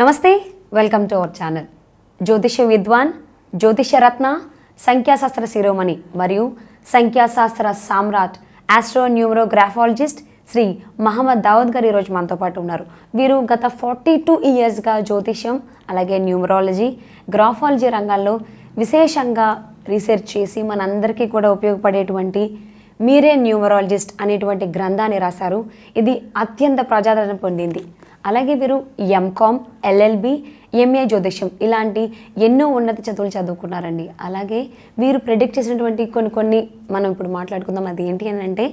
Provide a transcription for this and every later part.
నమస్తే, welcome to our channel. జ్యోతిష విద్వాన్, జ్యోతిష రత్న, సంఖ్యాశాస్త్ర శిరోమణి మరియు సంఖ్యాశాస్త్ర సామ్రాట్, astro న్యూమరోగ్రాఫాలజిస్ట్ Shri Mohammed Dawood గారు ఈరోజు మనతో పాటు ఉన్నారు. వీరు గత 42 ఇయర్స్గా జ్యోతిషం అలాగే న్యూమరాలజీ, గ్రాఫాలజీ రంగాల్లో విశేషంగా రీసెర్చ్ చేసి మనందరికీ కూడా ఉపయోగపడేటువంటి మీరే న్యూమరాలజిస్ట్ అనేటువంటి గ్రంథాన్ని రాశారు. ఇది అత్యంత ప్రజాదరణ పొందింది. అలాగే వీరు ఎంకామ్, ఎల్ఎల్బి, ఎంఏ జ్యోతిషం ఇలాంటి ఎన్నో ఉన్నత చదువులు చదువుకున్నారండి. అలాగే వీరు ప్రెడిక్ట్ చేసినటువంటి కొన్ని మనం ఇప్పుడు మాట్లాడుకుందాం. అది ఏంటి అని అంటే,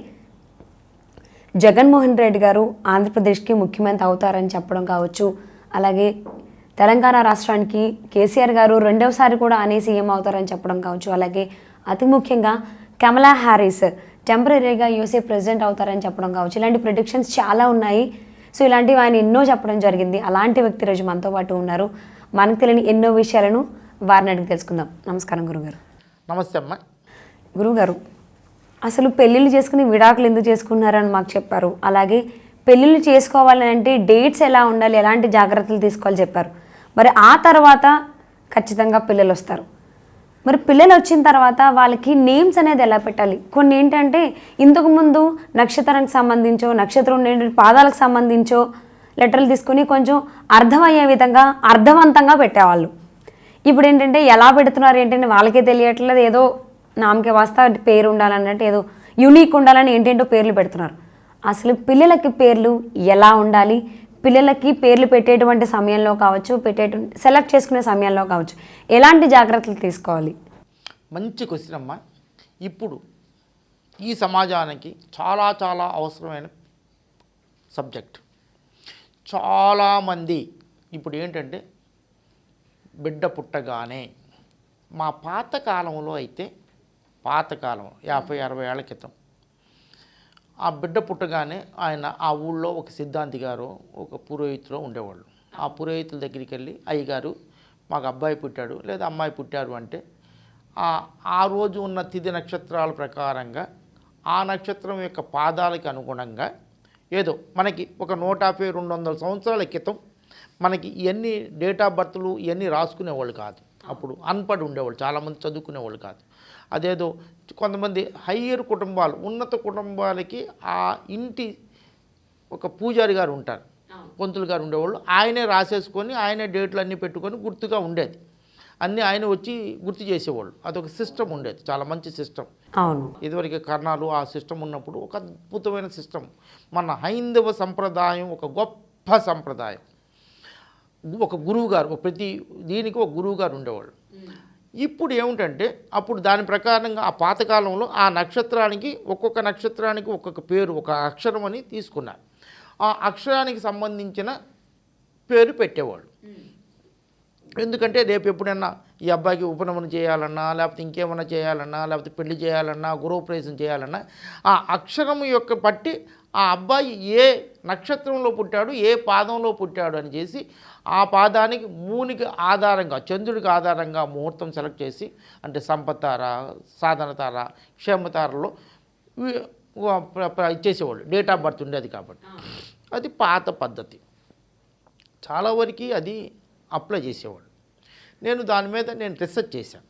జగన్మోహన్ రెడ్డి గారు ఆంధ్రప్రదేశ్కి ముఖ్యమంత్రి అవుతారని చెప్పడం కావచ్చు. అలాగే తెలంగాణ రాష్ట్రానికి కేసీఆర్ గారు రెండవసారి కూడా అనే సీఎం అవుతారని చెప్పడం కావచ్చు. అలాగే అతి ముఖ్యంగా కమలా హ్యారిస్ టెంపరీగా యూఎస్ఏ ప్రెసిడెంట్ అవుతారని చెప్పడం కావచ్చు. ఇలాంటి ప్రిడిక్షన్స్ చాలా ఉన్నాయి. సో ఇలాంటివి ఆయన ఎన్నో చెప్పడం జరిగింది. అలాంటి వ్యక్తి రోజు మనతో పాటు ఉన్నారు. మనకు తెలియని ఎన్నో విషయాలను వారిని అడిగి తెలుసుకుందాం. నమస్కారం గురుగారు. నమస్తే అమ్మ. గురుగారు, అసలు పెళ్ళిళ్ళు చేసుకుని విడాకులు ఎందుకు చేసుకున్నారని మాకు చెప్పారు. అలాగే పెళ్ళిళ్ళు చేసుకోవాలని అంటే డేట్స్ ఎలా ఉండాలి, ఎలాంటి జాగ్రత్తలు తీసుకోవాలి చెప్పారు. మరి ఆ తర్వాత ఖచ్చితంగా పిల్లలు వస్తారు. మరి పిల్లలు వచ్చిన తర్వాత వాళ్ళకి నేమ్స్ అనేది ఎలా పెట్టాలి? కొన్ని ఏంటంటే ఇంతకుముందు నక్షత్రానికి సంబంధించో, నక్షత్రం ఉండే పాదాలకు సంబంధించో లెటర్లు తీసుకుని కొంచెం అర్థమయ్యే విధంగా అర్థవంతంగా పెట్టేవాళ్ళు. ఇప్పుడు ఏంటంటే ఎలా పెడుతున్నారు ఏంటంటే వాళ్ళకే తెలియట్లేదు. ఏదో నామకే వాస్తా పేరు ఉండాలన్నట్టు, ఏదో యూనిక్ ఉండాలని ఏంటంటో పేర్లు పెడుతున్నారు. అసలు పిల్లలకి పేర్లు ఎలా ఉండాలి, పిల్లలకి పేర్లు పెట్టేటువంటి సమయంలో కావచ్చు, సెలెక్ట్ చేసుకునే సమయంలో కావచ్చు, ఎలాంటి జాగ్రత్తలు తీసుకోవాలి? మంచి క్వశ్చన్ అమ్మా. ఇప్పుడు ఈ సమాజానికి చాలా చాలా అవసరమైన సబ్జెక్ట్. చాలామంది ఇప్పుడు ఏంటంటే బిడ్డ పుట్టగానే, మా పాతకాలంలో అయితే పాతకాలం 50-60 ఏళ్ల క్రితం ఆ బిడ్డ పుట్టగానే ఆయన ఆ ఊళ్ళో ఒక సిద్ధాంతి గారు ఒక పురోహితులో ఉండేవాళ్ళు. ఆ పురోహితుల దగ్గరికి వెళ్ళి, అయ్యగారు మాకు అబ్బాయి పుట్టాడు లేదా అమ్మాయి పుట్టారు అంటే ఆ రోజు ఉన్న తిథి నక్షత్రాల ప్రకారంగా ఆ నక్షత్రం యొక్క పాదాలకు అనుగుణంగా ఏదో మనకి ఒక 150-200 సంవత్సరాల క్రితం మనకి ఇవన్నీ డేట్ ఆఫ్ బర్త్లు ఇవన్నీ రాసుకునేవాళ్ళు కాదు. అప్పుడు అన్పడ్ ఉండేవాళ్ళు, చాలామంది చదువుకునేవాళ్ళు కాదు. అదేదో కొంతమంది హయ్యర్ కుటుంబాలు, ఉన్నత కుటుంబాలకి ఆ ఇంటి ఒక పూజారి గారు ఉంటారు, పంతులు గారు ఉండేవాళ్ళు. ఆయనే రాసేసుకొని ఆయనే డేట్లు అన్నీ పెట్టుకొని గుర్తుగా ఉండేది. అన్నీ ఆయన వచ్చి గుర్తు చేసేవాళ్ళు. అదొక సిస్టమ్ ఉండేది, చాలా మంచి సిస్టమ్. అవును, ఇదివరకు కర్ణాలు ఆ సిస్టమ్ ఉన్నప్పుడు ఒక అద్భుతమైన సిస్టమ్. మన హైందవ సంప్రదాయం ఒక గొప్ప సంప్రదాయం. ఒక గురువు గారు, ప్రతి దీనికి ఒక గురువు గారు ఉండేవాళ్ళు. ఇప్పుడు ఏమిటంటే అప్పుడు దాని ప్రకారంగా ఆ పాతకాలంలో ఆ నక్షత్రానికి ఒక్కొక్క నక్షత్రానికి ఒక్కొక్క పేరు, ఒక అక్షరం అని తీసుకున్నారు. ఆ అక్షరానికి సంబంధించిన పేరు పెట్టేవాళ్ళు. ఎందుకంటే రేపు ఎప్పుడన్నా ఈ అబ్బాయికి ఉపనమనం చేయాలన్నా, లేకపోతే ఇంకేమన్నా చేయాలన్నా, లేకపోతే పెళ్లి చేయాలన్నా, గృహప్రవేశం చేయాలన్నా ఆ అక్షరం యొక్క బట్టి ఆ అబ్బాయి ఏ నక్షత్రంలో పుట్టాడు, ఏ పాదంలో పుట్టాడు అని చేసి ఆ పాదానికి మూనికి ఆధారంగా, చంద్రుడికి ఆధారంగా ముహూర్తం సెలెక్ట్ చేసి, అంటే సంపత్తార, సాధనతార, క్షేమతారలో ఇచ్చేసేవాళ్ళు. డేట్ ఆఫ్ బర్త్ ఉండేది కాబట్టి అది పాత పద్ధతి. చాలా వరకు అది అప్లై చేసేవాళ్ళు. నేను దాని మీద రీసెర్చ్ చేశాను.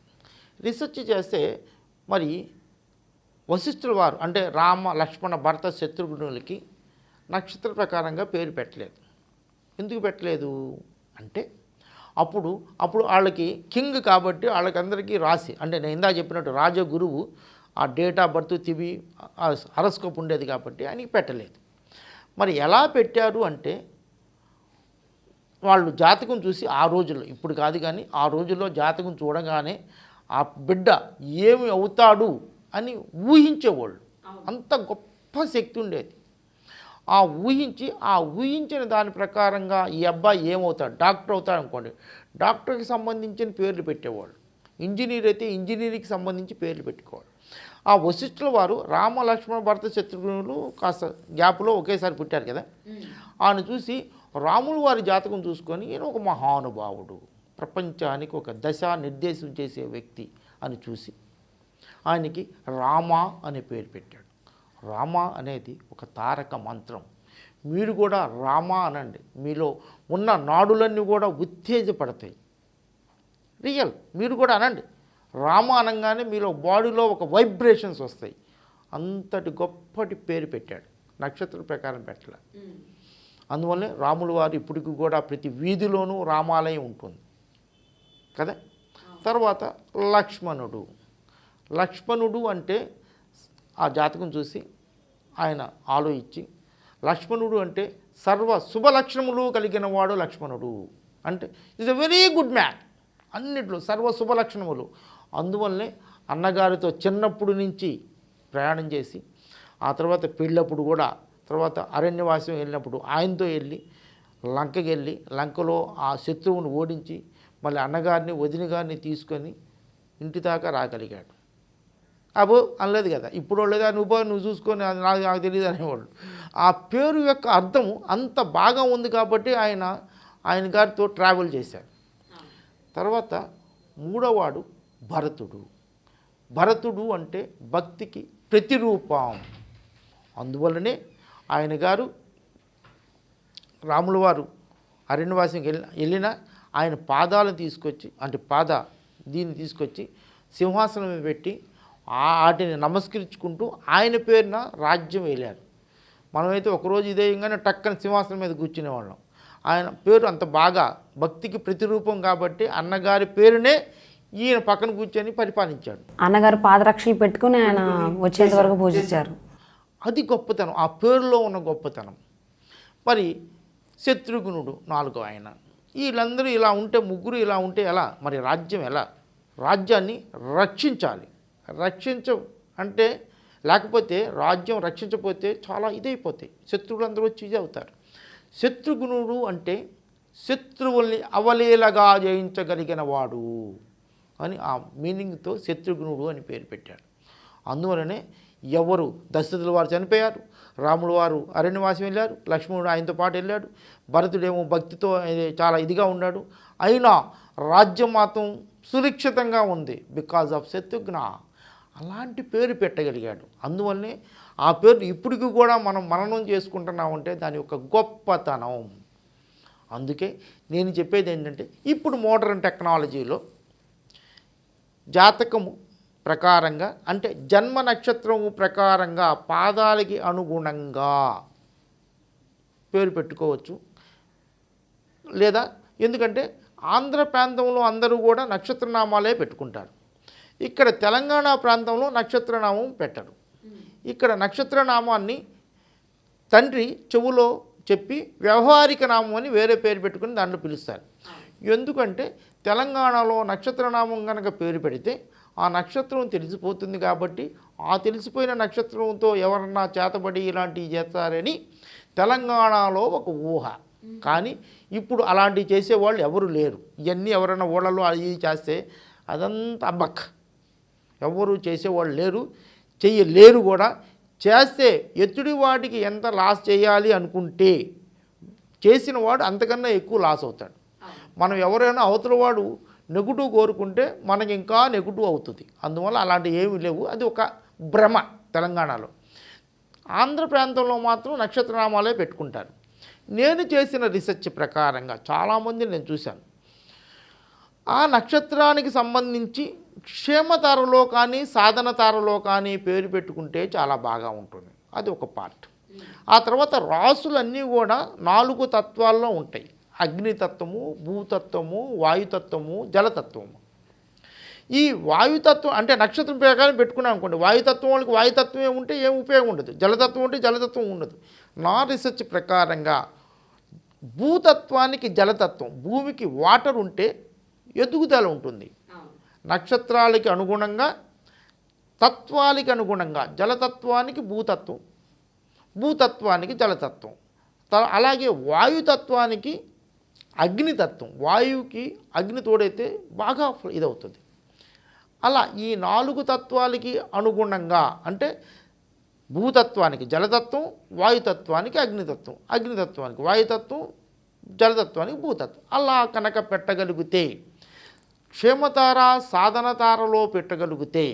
రీసెర్చ్ చేస్తే మరి వశిష్ఠుల వారు అంటే రామ, లక్ష్మణ, భరత, శత్రుఘ్నులకి నక్షత్ర ప్రకారంగా పేరు పెట్టలేదు. ఎందుకు పెట్టలేదు అంటే అప్పుడు వాళ్ళకి కింగ్ కాబట్టి వాళ్ళకందరికీ రాసి, అంటే నేను ఇందా చెప్పినట్టు రాజగురువు ఆ డేట్ ఆఫ్ బర్త్ తివి హరస్కోప్ ఉండేది కాబట్టి ఆయనకి పెట్టలేదు. మరి ఎలా పెట్టారు అంటే వాళ్ళు జాతకం చూసి ఆ రోజుల్లో, ఇప్పుడు కాదు కానీ ఆ రోజుల్లో జాతకం చూడగానే ఆ బిడ్డ ఏమి అవుతాడు అని ఊహించేవాళ్ళు. అంత గొప్ప శక్తి ఉండేది. ఆ ఊహించిన దాని ప్రకారంగా ఈ అబ్బాయి ఏమవుతాడు, డాక్టర్ అవుతాడు అనుకోండి, డాక్టర్కి సంబంధించిన పేర్లు పెట్టేవాళ్ళు. ఇంజనీర్ అయితే ఇంజనీరింగ్కి సంబంధించి పేర్లు పెట్టుకోవాలి. ఆ వశిష్ఠుల వారు రామ, లక్ష్మణ, భరత, శత్రుఘ్నులు కాస్త గ్యాప్లో ఒకేసారి పుట్టారు కదా. ఆయన చూసి రాములు వారి జాతకం చూసుకొని ఈయన ఒక మహానుభావుడు, ప్రపంచానికి ఒక దశ నిర్దేశం చేసే వ్యక్తి అని చూసి ఆయనకి రామ అనే పేరు పెట్టాడు. రామ అనేది ఒక తారక మంత్రం. మీరు కూడా రామ అనండి, మీలో ఉన్న నాడులన్నీ కూడా ఉత్తేజపడతాయి. రియల్, మీరు కూడా అనండి. రామ అనగానే మీలో బాడీలో ఒక వైబ్రేషన్స్ వస్తాయి. అంతటి గొప్పటి పేరు పెట్టాడు, నక్షత్రం ప్రకారం పెట్టలే. అందువల్లే రాముల వారు ఇప్పటికి కూడా ప్రతి వీధిలోనూ రామాలయం ఉంటుంది కదా. తర్వాత లక్ష్మణుడు. లక్ష్మణుడు అంటే ఆ జాతకం చూసి ఆయన ఆలోచించి, లక్ష్మణుడు అంటే సర్వ శుభ లక్షణములు కలిగిన వాడు లక్ష్మణుడు. అంటే is a very good man, అన్నిట్లో సర్వ శుభ లక్షణములు. అందువల్లనే అన్నగారితో చిన్నప్పుడు నుంచి ప్రయాణం చేసి, ఆ తర్వాత పెళ్ళప్పుడు కూడా, తర్వాత అరణ్యవాసం వెళ్ళినప్పుడు ఆయనతో వెళ్ళి లంకకి వెళ్ళి లంకలో ఆ శత్రువును ఓడించి మళ్ళీ అన్నగారిని వదిన గారిని తీసుకొని ఇంటి దాకా రాగలిగాడు. అబో అనలేదు కదా, ఇప్పుడు వాళ్ళేదా నువ్వు చూసుకొని నాకు తెలియదు అనేవాళ్ళు. ఆ పేరు యొక్క అర్థము అంత బాగా ఉంది కాబట్టి ఆయన గారితో ట్రావెల్ చేశారు. తర్వాత మూడవవాడు భరతుడు. భరతుడు అంటే భక్తికి ప్రతిరూపం. అందువల్లనే ఆయన గారు రాముల వారు అరణ్యవాసం వెళ్ళిన ఆయన పాదాలను తీసుకొచ్చి, అంటే దీన్ని తీసుకొచ్చి సింహాసనం మీద పెట్టి వాటిని నమస్కరించుకుంటూ ఆయన పేరున రాజ్యం వెళ్ళారు. మనమైతే ఒకరోజు ఇదేయంగానే టక్కన సింహాసనం మీద కూర్చునేవాళ్ళం. ఆయన పేరు అంత బాగా భక్తికి ప్రతిరూపం కాబట్టి అన్నగారి పేరునే ఈయన పక్కన కూర్చొని పరిపాలించాడు. అన్నగారు పాదరక్షలు పెట్టుకుని ఆయన వచ్చేంత వరకు పూజించారు. అది గొప్పతనం, ఆ పేరులో ఉన్న గొప్పతనం. మరి శత్రుఘ్నుడు నాలుగో ఆయన. వీళ్ళందరూ ఇలా ఉంటే, ముగ్గురు ఇలా ఉంటే ఎలా మరి రాజ్యం ఎలా? రాజ్యాన్ని రక్షించాలి. అంటే లేకపోతే రాజ్యం రక్షించకపోతే చాలా ఇదైపోతాయి, శత్రువులందరూ వచ్చి ఇది అవుతారు. శత్రుఘ్నుడు అంటే శత్రువుల్ని అవలీలగా జయించగలిగిన వాడు అని ఆ మీనింగ్తో శత్రుఘ్నుడు అని పేరు పెట్టాడు. అందువలనే ఎవరు దశరథుల వారు చనిపోయారు, రాముల వారు అరణ్యవాసం వెళ్ళారు, లక్ష్మణుడు ఆయనతో పాటు వెళ్ళాడు, భరతుడేమో భక్తితో చాలా ఇదిగా ఉన్నాడు. అయినా రాజ్యం మాత్రం సురక్షితంగా ఉంది బికాజ్ ఆఫ్ శత్రుఘ్న. అలాంటి పేరు పెట్టగలిగాడు. అందువల్లనే ఆ పేరు ఇప్పటికి కూడా మనం మననం చేసుకుంటున్నామంటే దాని యొక్క గొప్పతనం. అందుకే నేను చెప్పేది ఏంటంటే, ఇప్పుడు మోడర్న్ టెక్నాలజీలో జాతకము ప్రకారంగా, అంటే జన్మ నక్షత్రము ప్రకారంగా పాదాలకి అనుగుణంగా పేరు పెట్టుకోవచ్చు. లేదా ఎందుకంటే ఆంధ్ర ప్రాంతంలో అందరూ కూడా నక్షత్రనామాలే పెట్టుకుంటారు. ఇక్కడ తెలంగాణ ప్రాంతంలో నక్షత్రనామం పెట్టరు. ఇక్కడ నక్షత్రనామాన్ని తండ్రి చెవులో చెప్పి వ్యవహారిక నామం అని వేరే పేరు పెట్టుకుని దాంట్లో పిలుస్తారు. ఎందుకంటే తెలంగాణలో నక్షత్రనామం కనుక పేరు పెడితే ఆ నక్షత్రం తెలిసిపోతుంది కాబట్టి ఆ తెలిసిపోయిన నక్షత్రంతో ఎవరన్నా చేతబడి ఇలాంటివి చేస్తారని తెలంగాణలో ఒక ఊహ. కానీ ఇప్పుడు అలాంటివి చేసేవాళ్ళు ఎవరు లేరు. ఇవన్నీ ఎవరైనా ఊళ్ళలో అది చేస్తే అదంతా అబ్బక్, ఎవరు చేసేవాళ్ళు లేరు, చెయ్యలేరు కూడా. చేస్తే ఎత్తుడి వాటికి ఎంత లాస్ చేయాలి అనుకుంటే చేసిన వాడు అంతకన్నా ఎక్కువ లాస్ అవుతాడు. మనం ఎవరైనా అవతల వాడు నెగిటివ్ కోరుకుంటే మనకి ఇంకా నెగిటివ్ అవుతుంది. అందువల్ల అలాంటివి ఏమీ లేవు. అది ఒక భ్రమ తెలంగాణలో. ఆంధ్ర ప్రాంతంలో మాత్రం నక్షత్రనామాలే పెట్టుకుంటారు. నేను చేసిన రీసెర్చ్ ప్రకారంగా చాలామంది నేను చూశాను, ఆ నక్షత్రానికి సంబంధించి క్షేమతారలో కానీ సాధన తారలో కానీ పేరు పెట్టుకుంటే చాలా బాగా ఉంటుంది. అది ఒక పార్ట్. ఆ తర్వాత రాసులన్నీ కూడా 4 తత్వాల్లో ఉంటాయి. అగ్నితత్వము, భూతత్వము, వాయుతత్వము, జలతత్వము. ఈ వాయుతత్వం అంటే నక్షత్రం ప్రకారం పెట్టుకున్నాం అనుకోండి, వాయుతత్వం వాళ్ళకి వాయుతత్వమే ఉంటే ఏం ఉపయోగం ఉండదు, జలతత్వం ఉంటే జలతత్వం ఉండదు. నా రీసెర్చ్ ప్రకారంగా భూతత్వానికి జలతత్వం, భూమికి వాటర్ ఉంటే ఎదుగుదల ఉంటుంది. నక్షత్రాలకి అనుగుణంగా, తత్వాలకి అనుగుణంగా జలతత్వానికి భూతత్వం, భూతత్వానికి జలతత్వం, అలాగే వాయుతత్వానికి అగ్నితత్వం, వాయువుకి అగ్ని తోడైతే బాగా ఇదవుతుంది. అలా ఈ 4 తత్వాలకి అనుగుణంగా, అంటే భూతత్వానికి జలతత్వం, వాయుతత్వానికి అగ్నితత్వం, అగ్నితత్వానికి వాయుతత్వం, జలతత్వానికి భూతత్వం, అలా కనుక పెట్టగలిగితే, క్షేమతార సాధనతారలో పెట్టగలిగితే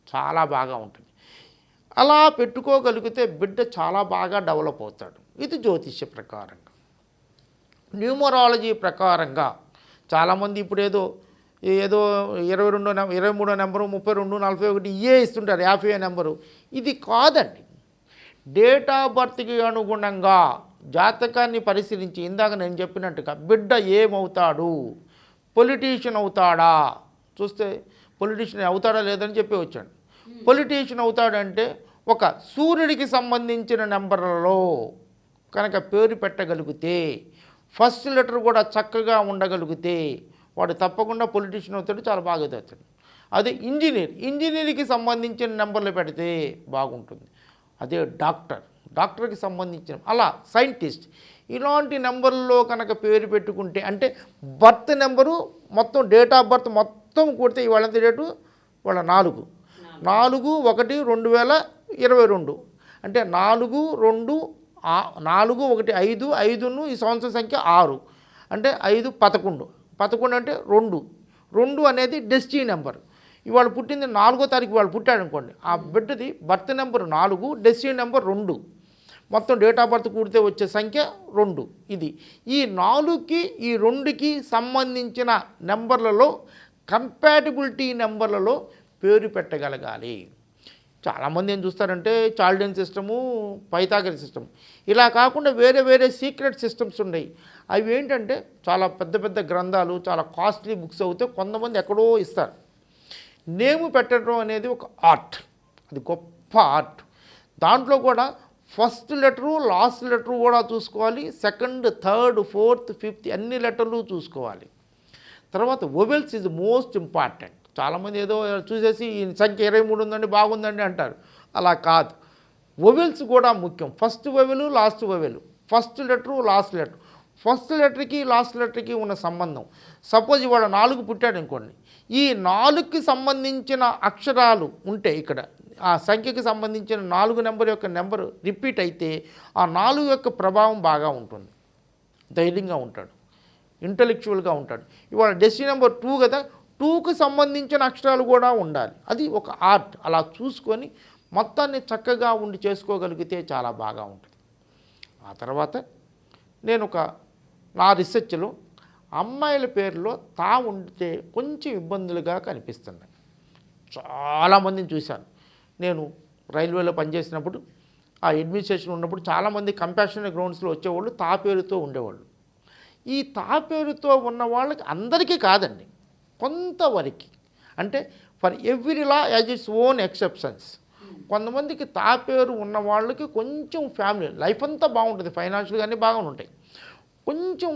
చాలా బాగా ఉంటుంది. అలా పెట్టుకోగలిగితే బిడ్డ చాలా బాగా డెవలప్ అవుతాడు. ఇది జ్యోతిష్య ప్రకారంగా. న్యూమరాలజీ ప్రకారంగా చాలామంది ఇప్పుడు ఏదో 23 నెంబరు 32 41 ఇయే ఇస్తుంటారు, 50 నెంబరు. ఇది కాదండి. డేట్ ఆఫ్ బర్త్కి అనుగుణంగా జాతకాన్ని పరిశీలించి ఇందాక నేను చెప్పినట్టుగా బిడ్డ ఏమవుతాడు, పొలిటీషియన్ అవుతాడా చూస్తే పొలిటీషియన్ అవుతాడా లేదని చెప్పి వచ్చాడు. పొలిటీషియన్ అవుతాడంటే ఒక సూర్యుడికి సంబంధించిన నెంబర్లలో కనుక పేరు పెట్టగలిగితే, ఫస్ట్ లెటర్ కూడా చక్కగా ఉండగలిగితే వాడు తప్పకుండా పొలిటీషియన్ అవుతాడు, చాలా బాగా అవుతాడు. అదే ఇంజనీర్కి సంబంధించిన నెంబర్లు పెడితే బాగుంటుంది. అదే డాక్టర్కి సంబంధించిన, అలా సైంటిస్ట్, ఇలాంటి నెంబర్లలో కనుక పేరు పెట్టుకుంటే, అంటే బర్త్ నెంబరు మొత్తం డేట్ ఆఫ్ బర్త్ మొత్తం కొడితే ఇవాళ ఎంత డేటు, వాళ్ళ 4/4/2022 అంటే 4/2/4/1/5 ఈ సంవత్సరం సంఖ్య 6 అంటే 5/11 అంటే 2 అనేది డెస్టినీ నెంబర్. ఇవాళ పుట్టింది 4వ తారీఖు ఇవాళ పుట్టాడు అనుకోండి, ఆ బిడ్డది బర్త్ నెంబర్ 4, డెస్టినీ నెంబర్ 2, మొత్తం డేట్ ఆఫ్ బర్త్ కూడితే వచ్చే సంఖ్య 2. ఇది ఈ 4కి ఈ 2కి సంబంధించిన నెంబర్లలో కంపాటిబిలిటీ నెంబర్లలో పేరు పెట్టగలగాలి. చాలామంది ఏం చూస్తారంటే చాల్డెన్ సిస్టము, పైథాగరస్ సిస్టమ్, ఇలా కాకుండా వేరే వేరే సీక్రెట్ సిస్టమ్స్ ఉన్నాయి. అవి ఏంటంటే చాలా పెద్ద పెద్ద గ్రంథాలు, చాలా కాస్ట్లీ బుక్స్ అవుతే కొంతమంది ఎక్కడో ఇస్తారు. నేము పెట్టడం అనేది ఒక ఆర్ట్, అది గొప్ప ఆర్ట్. దాంట్లో కూడా ఫస్ట్ లెటరు లాస్ట్ లెటరు కూడా చూసుకోవాలి, సెకండ్ థర్డ్ ఫోర్త్ ఫిఫ్త్ అన్ని లెటర్లు చూసుకోవాలి. తర్వాత వొవెల్స్ ఈజ్ మోస్ట్ ఇంపార్టెంట్. చాలామంది ఏదో చూసేసి ఈ సంఖ్య 23 ఉందండి బాగుందండి అంటారు, అలా కాదు. వొవెల్స్ కూడా ముఖ్యం. First vowel last vowel, first letter last letter, first లెటర్కి లాస్ట్ లెటర్కి ఉన్న సంబంధం. సపోజ్ ఇవాళ 4 పుట్టాడు అనుకోండి, ఈ 4కి సంబంధించిన అక్షరాలు ఉంటే ఇక్కడ ఆ సంఖ్యకి సంబంధించిన 4 నెంబర్ యొక్క నెంబర్ రిపీట్ అయితే ఆ 4 యొక్క ప్రభావం బాగా ఉంటుంది. ధైర్యంగా ఉంటాడు, ఇంటలెక్చువల్గా ఉంటాడు. ఇవాళ డెస్టినీ నెంబర్ 2 కదా, 2కి సంబంధించిన అక్షరాలు కూడా ఉండాలి. అది ఒక ఆర్ట్. అలా చూసుకొని మొత్తాన్ని చక్కగా ఉండి చేసుకోగలిగితే చాలా బాగా ఉంటుంది. ఆ తర్వాత నేను నా రీసెర్చ్లో అమ్మాయిల పేరులో తా ఉంటే కొంచెం ఇబ్బందులుగా కనిపిస్తున్నాయి. చాలామందిని చూశాను. నేను రైల్వేలో పనిచేసినప్పుడు ఆ అడ్మినిస్ట్రేషన్ ఉన్నప్పుడు చాలామంది కంపాషనరీ గ్రౌండ్స్లో వచ్చేవాళ్ళు తా పేరుతో ఉండేవాళ్ళు. ఈ తా పేరుతో ఉన్న వాళ్ళకి అందరికీ కాదండి, కొంతవరకు, అంటే for every law as its own exceptions. కొంతమందికి తా పేరు ఉన్న వాళ్ళకి కొంచెం ఫ్యామిలీ లైఫ్ అంతా బాగుంటుంది, ఫైనాన్షియల్గానే బాగానే ఉంటాయి, కొంచెం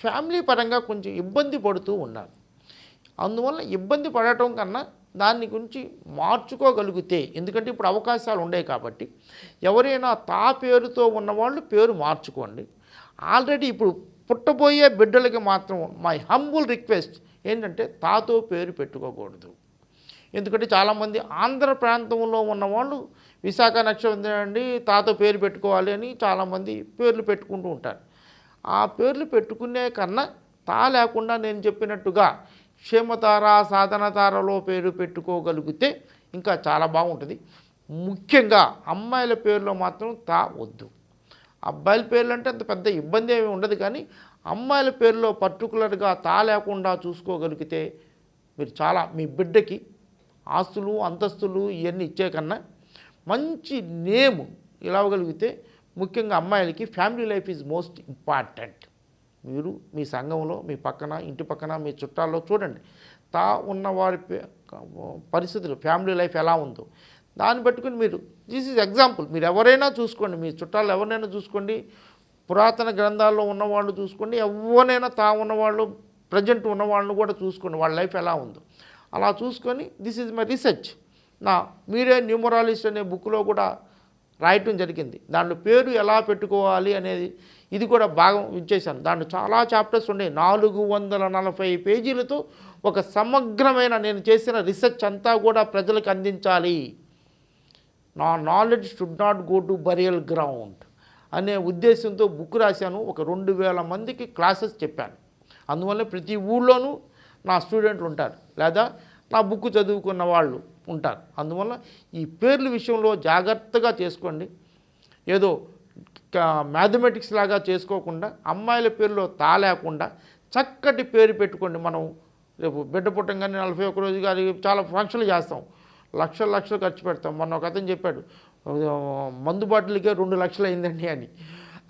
ఫ్యామిలీ పరంగా కొంచెం ఇబ్బంది పడుతూ ఉన్నారు. అందువల్ల ఇబ్బంది పడటం కన్నా దాన్ని గురించి మార్చుకోగలిగితే, ఎందుకంటే ఇప్పుడు అవకాశాలు ఉన్నాయి కాబట్టి ఎవరైనా తా పేరుతో ఉన్నవాళ్ళు పేరు మార్చుకోండి. ఆల్రెడీ ఇప్పుడు పుట్టబోయే బిడ్డలకి మాత్రం మై హంబుల్ రిక్వెస్ట్ ఏంటంటే తాతో పేరు పెట్టుకోకూడదు. ఎందుకంటే చాలామంది ఆంధ్ర ప్రాంతంలో ఉన్నవాళ్ళు విశాఖ నక్షత్రం అండి తాతో పేరు పెట్టుకోవాలి అని చాలామంది పేర్లు పెట్టుకుంటూ ఉంటారు. ఆ పేర్లు పెట్టుకునే కన్నా తా లేకుండా నేను చెప్పినట్టుగా క్షేమతార సాధనతారలో పేరు పెట్టుకోగలిగితే ఇంకా చాలా బాగుంటుంది. ముఖ్యంగా అమ్మాయిల పేరులో మాత్రం తా వద్దు. అబ్బాయిల పేర్లు అంటే అంత పెద్ద ఇబ్బంది ఏమి ఉండదు, కానీ అమ్మాయిల పేరులో పర్టికులర్గా తా లేకుండా చూసుకోగలిగితే మీరు చాలా మీ బిడ్డకి ఆస్తులు అంతస్తులు ఇవన్నీ ఇచ్చే కన్నా మంచి నేమ్ ఇవ్వగలిగితే, ముఖ్యంగా అమ్మాయిలకి family life is most important. మీరు మీ సంఘంలో మీ పక్కన ఇంటి పక్కన మీ చుట్టాల్లో చూడండి, తా ఉన్నవారి పరిస్థితులు ఫ్యామిలీ లైఫ్ ఎలా ఉందో దాన్ని పెట్టుకుని మీరు దిస్ ఈజ్ ఎగ్జాంపుల్. మీరు ఎవరైనా చూసుకోండి, మీ చుట్టాలు ఎవరినైనా చూసుకోండి, పురాతన గ్రంథాల్లో ఉన్నవాళ్ళు చూసుకోండి, ఎవరైనా తా ఉన్నవాళ్ళు ప్రజెంట్ ఉన్నవాళ్ళను కూడా చూసుకోండి, వాళ్ళ లైఫ్ ఎలా ఉందో అలా చూసుకొని దిస్ ఈజ్ మై రీసెర్చ్. మీరే న్యూమరాలజిస్ట్ అనే బుక్లో కూడా రాయటం జరిగింది. దాంట్లో పేరు ఎలా పెట్టుకోవాలి అనేది ఇది కూడా బాగా ఇచ్చేసాను. దాంట్లో చాలా చాప్టర్స్ ఉన్నాయి, 440 పేజీలతో ఒక సమగ్రమైన నేను చేసిన రీసెర్చ్ అంతా కూడా ప్రజలకు అందించాలి. నా knowledge should not go to burial ground అనే ఉద్దేశంతో బుక్ రాశాను. ఒక 2000 మందికి క్లాసెస్ చెప్పాను. అందువల్ల ప్రతి ఊళ్ళోనూ నా స్టూడెంట్లు ఉంటారు, లేదా నా బుక్ చదువుకున్న వాళ్ళు ఉంటారు. అందువల్ల ఈ పేర్ల విషయంలో జాగ్రత్తగా చేసుకోండి. ఏదో మ్యాథమెటిక్స్ లాగా చేసుకోకుండా అమ్మాయిల పేరులో తా లేకుండా చక్కటి పేరు పెట్టుకోండి. మనం రేపు బిడ్డ పుట్టంగానే 41 రోజు గారి చాలా ఫంక్షన్లు చేస్తాం, లక్షలు ఖర్చు పెడతాం. మొన్న ఒక అతను చెప్పాడు, మందు బాటిల్కే 2 లక్షలు అయిందండి అని.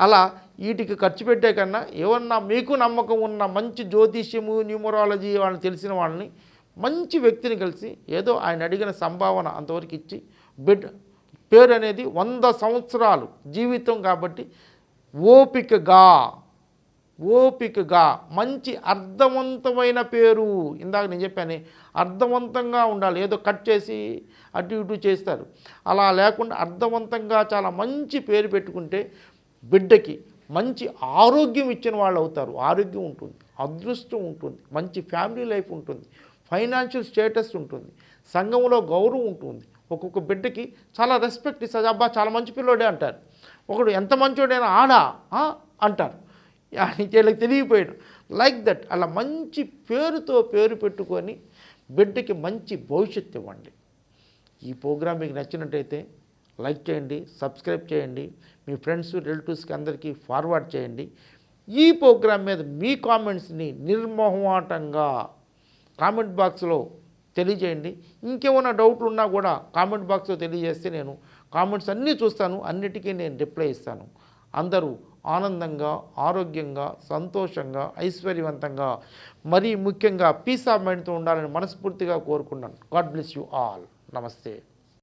అలా వీటికి ఖర్చు పెట్టే కన్నా ఏమన్నా మీకు నమ్మకం ఉన్న మంచి జ్యోతిష్యము, న్యూమరాలజీ వాళ్ళని తెలిసిన వాళ్ళని, మంచి వ్యక్తిని కలిసి ఏదో ఆయన అడిగిన సంభావన అంతవరకు ఇచ్చి బిడ్డ పేరు అనేది 100 సంవత్సరాలు జీవితం కాబట్టి ఓపికగా మంచి అర్థవంతమైన పేరు. ఇందాక నేను చెప్పాను, అర్థవంతంగా ఉండాలి. ఏదో కట్ చేసి అటు ఇటు చేస్తారు, అలా లేకుండా అర్థవంతంగా చాలా మంచి పేరు పెట్టుకుంటే బిడ్డకి మంచి ఆరోగ్యం ఇచ్చిన వాళ్ళు అవుతారు. ఆరోగ్యం ఉంటుంది, అదృష్టం ఉంటుంది, మంచి ఫ్యామిలీ లైఫ్ ఉంటుంది, ఫైనాన్షియల్ స్టేటస్ ఉంటుంది, సంఘంలో గౌరవం ఉంటుంది. ఒక్కొక్క బిడ్డకి చాలా రెస్పెక్ట్ ఇస్తుంది. అబ్బా చాలా మంచి పిల్లోడే అంటారు. ఒకడు ఎంత మంచోడైనా ఆడా అంటారు, వీళ్ళకి తెలియపోయాడు. లైక్ దట్ అలా మంచి పేరుతో పేరు పెట్టుకొని బిడ్డకి మంచి భవిష్యత్తు ఇవ్వండి. ఈ ప్రోగ్రాం మీకు నచ్చినట్టయితే లైక్ చేయండి, సబ్స్క్రైబ్ చేయండి, మీ ఫ్రెండ్స్ రిలేటివ్స్కి అందరికీ ఫార్వర్డ్ చేయండి. ఈ ప్రోగ్రాం మీద మీ కామెంట్స్ని నిర్మోహమాటంగా కామెంట్ బాక్స్లో తెలియజేయండి. ఇంకేమైనా డౌట్లు ఉన్నా కూడా కామెంట్ బాక్స్లో తెలియజేస్తే నేను కామెంట్స్ అన్నీ చూస్తాను, అన్నిటికీ నేను రిప్లై ఇస్తాను. అందరూ ఆనందంగా, ఆరోగ్యంగా, సంతోషంగా, ఐశ్వర్యవంతంగా, మరీ ముఖ్యంగా పీస్ ఆఫ్ మైండ్తో ఉండాలని మనస్ఫూర్తిగా కోరుకున్నాను. God bless you all. నమస్తే.